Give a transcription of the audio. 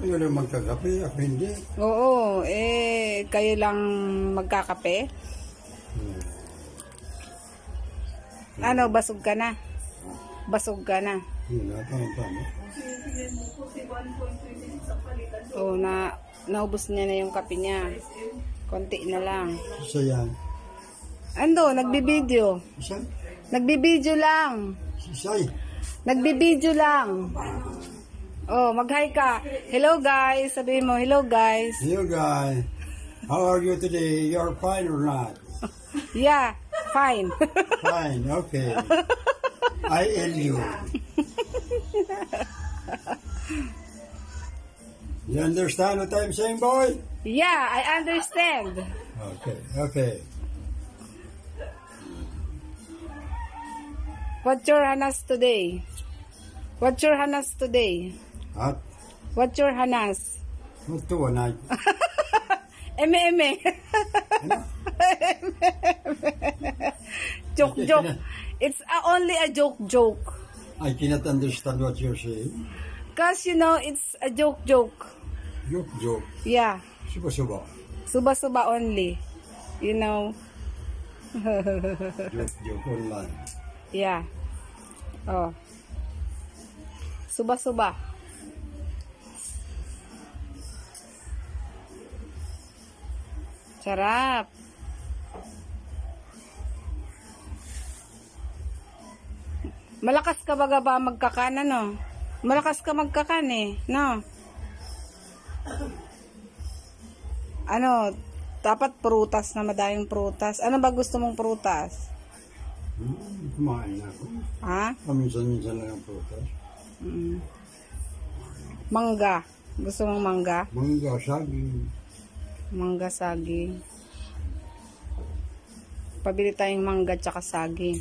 Kayo lang magkakape, ako hindi. Oo, kayo lang magkakape? Ano, basog ka na? Basog ka na? Oo, naubos niya na yung kape niya. Konti na lang. Isa yan. Ando, nagbibideo. Isa? Nagbibideo lang. Isay. Nagbibideo lang. Oh, mag-hi ka. Hello guys. Sabihin mo, hello guys. Hello guys. How are you today? You're fine or not? Yeah, fine. Fine, okay. I L you. You understand what I'm saying, boy? Yeah, I understand. Okay, okay. What's your hanas today? What's your hanas today? At What's your hanas? ito na. Eme. Joke. It's only a joke. I cannot understand what you're saying. Cause you know, it's a joke. Joke. Yeah. Suba. Suba only. You know. Joke online. Yeah. Oh. Suba. Sarap. Malakas ka ba magkakan, ano? Malakas ka magkakan no? Ano, dapat prutas na madayong prutas. Ano ba gusto mong prutas? Kumain na ako. Ha? Paminsan-minsan lang ang prutas. Mangga. Gusto mong mangga? Mangga, saging. Mangga, saging. Pabili tayong mangga tsaka saging.